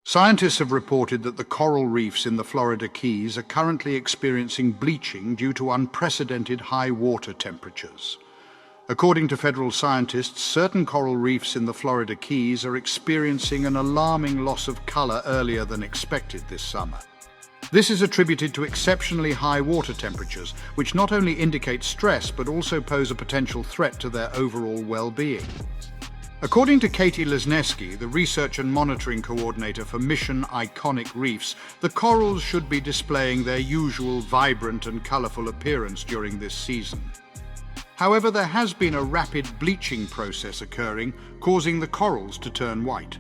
Scientists have reported that the coral reefs in the Florida Keys are currently experiencing bleaching due to unprecedented high water temperatures. According to federal scientists, certain coral reefs in the Florida Keys are experiencing an alarming loss of color earlier than expected this summer. This is attributed to exceptionally high water temperatures, which not only indicate stress but also pose a potential threat to their overall well-being. According to Katie Lesneski, the research and monitoring coordinator for Mission Iconic Reefs, the corals should be displaying their usual vibrant and colorful appearance during this season. However, there has been a rapid bleaching process occurring, causing the corals to turn white.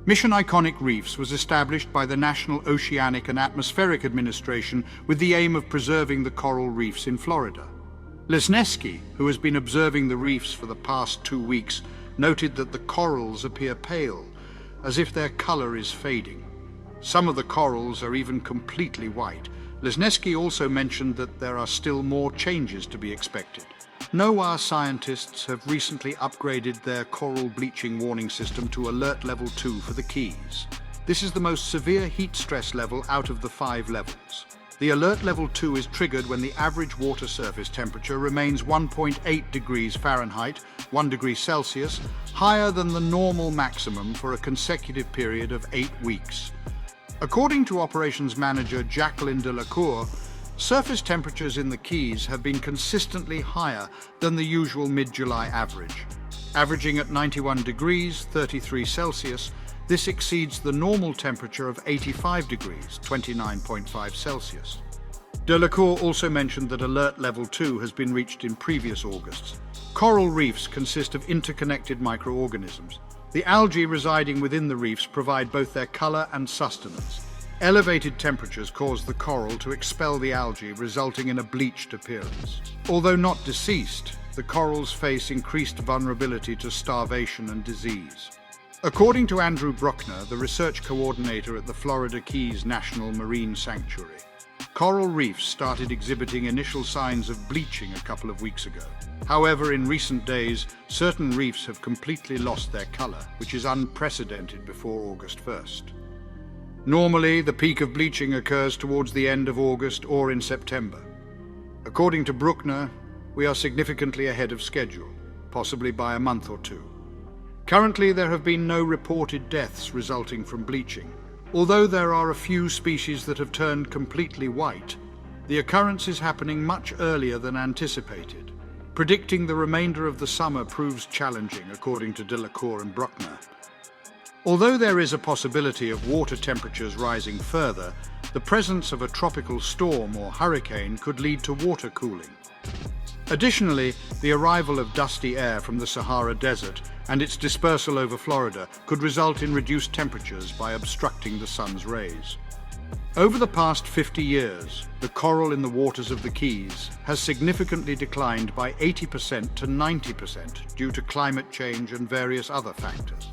Mission Iconic Reefs was established by the National Oceanic and Atmospheric Administration with the aim of preserving the coral reefs in Florida. Lesneski, who has been observing the reefs for the past 2 weeks, noted that the corals appear pale, as if their color is fading. Some of the corals are even completely white. Lesneski also mentioned that there are still more changes to be expected. NOAA scientists have recently upgraded their coral bleaching warning system to Alert Level 2 for the Keys. This is the most severe heat stress level out of the 5 levels. The Alert Level 2 is triggered when the average water surface temperature remains 1.8 degrees Fahrenheit, 1 degree Celsius, higher than the normal maximum for a consecutive period of 8 weeks. According to Operations Manager Jacqueline Delacour, surface temperatures in the Keys have been consistently higher than the usual mid-July average. Averaging at 91 degrees, 33 Celsius, this exceeds the normal temperature of 85 degrees, 29.5 Celsius. Delacour also mentioned that Alert Level 2 has been reached in previous Augusts. Coral reefs consist of interconnected microorganisms. The algae residing within the reefs provide both their color and sustenance. Elevated temperatures cause the coral to expel the algae, resulting in a bleached appearance. Although not deceased, the corals face increased vulnerability to starvation and disease. According to Andrew Bruckner, the research coordinator at the Florida Keys National Marine Sanctuary, coral reefs started exhibiting initial signs of bleaching a couple of weeks ago. However, in recent days, certain reefs have completely lost their color, which is unprecedented before August 1st. Normally, the peak of bleaching occurs towards the end of August or in September. According to Bruckner, we are significantly ahead of schedule, possibly by a month or two. Currently, there have been no reported deaths resulting from bleaching. Although there are a few species that have turned completely white, the occurrence is happening much earlier than anticipated. Predicting the remainder of the summer proves challenging, according to Delacour and Bruckner. Although there is a possibility of water temperatures rising further, the presence of a tropical storm or hurricane could lead to water cooling. Additionally, the arrival of dusty air from the Sahara Desert and its dispersal over Florida could result in reduced temperatures by obstructing the sun's rays. Over the past 50 years, the coral in the waters of the Keys has significantly declined by 80% to 90% due to climate change and various other factors.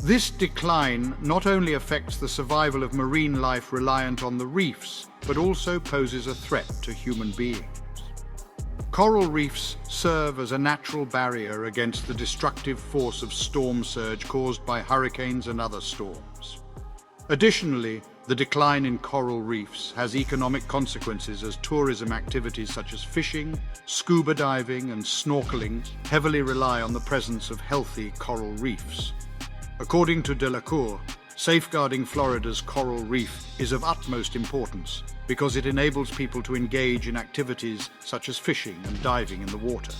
This decline not only affects the survival of marine life reliant on the reefs, but also poses a threat to human beings. Coral reefs serve as a natural barrier against the destructive force of storm surge caused by hurricanes and other storms. Additionally, the decline in coral reefs has economic consequences as tourism activities such as fishing, scuba diving, and snorkeling heavily rely on the presence of healthy coral reefs. According to Delacour, safeguarding Florida's coral reef is of utmost importance because it enables people to engage in activities such as fishing and diving in the water.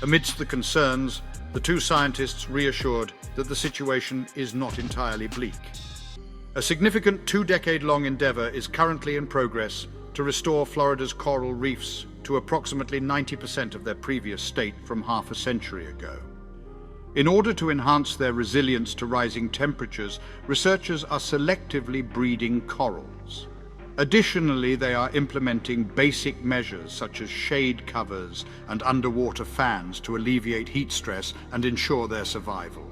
Amidst the concerns, the two scientists reassured that the situation is not entirely bleak. A significant 2-decade-long endeavor is currently in progress to restore Florida's coral reefs to approximately 90% of their previous state from half a century ago. In order to enhance their resilience to rising temperatures, researchers are selectively breeding corals. Additionally, they are implementing basic measures such as shade covers and underwater fans to alleviate heat stress and ensure their survival.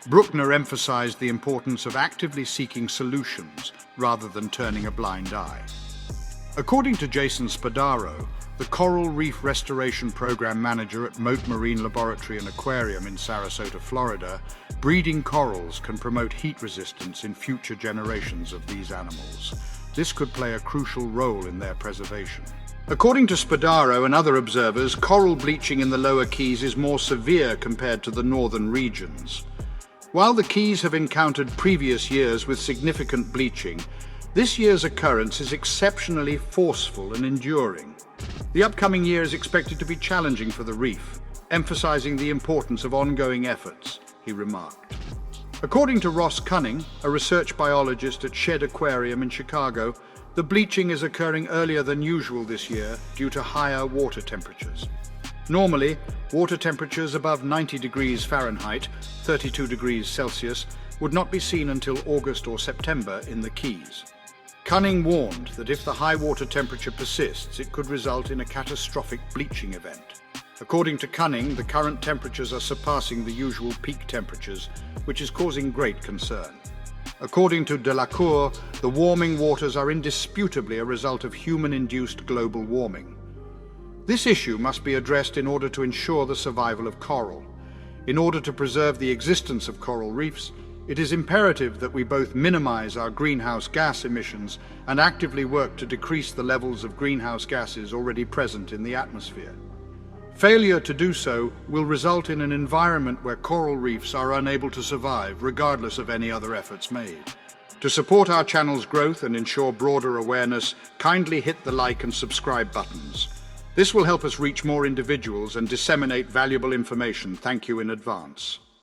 Bruckner emphasized the importance of actively seeking solutions rather than turning a blind eye. According to Jason Spadaro, the Coral Reef Restoration Program Manager at Moat Marine Laboratory and Aquarium in Sarasota, Florida, breeding corals can promote heat resistance in future generations of these animals. This could play a crucial role in their preservation. According to Spadaro and other observers, coral bleaching in the lower Keys is more severe compared to the northern regions. While the Keys have encountered previous years with significant bleaching, this year's occurrence is exceptionally forceful and enduring. The upcoming year is expected to be challenging for the reef, emphasizing the importance of ongoing efforts, he remarked. According to Ross Cunning, a research biologist at Shed Aquarium in Chicago, the bleaching is occurring earlier than usual this year due to higher water temperatures. Normally, water temperatures above 90 degrees Fahrenheit, 32 degrees Celsius, would not be seen until August or September in the Keys. Cunning warned that if the high water temperature persists, it could result in a catastrophic bleaching event. According to Cunning, the current temperatures are surpassing the usual peak temperatures, which is causing great concern. According to Delacour, the warming waters are indisputably a result of human-induced global warming. This issue must be addressed in order to ensure the survival of coral. In order to preserve the existence of coral reefs, it is imperative that we both minimize our greenhouse gas emissions and actively work to decrease the levels of greenhouse gases already present in the atmosphere. Failure to do so will result in an environment where coral reefs are unable to survive, regardless of any other efforts made. To support our channel's growth and ensure broader awareness, kindly hit the like and subscribe buttons. This will help us reach more individuals and disseminate valuable information. Thank you in advance.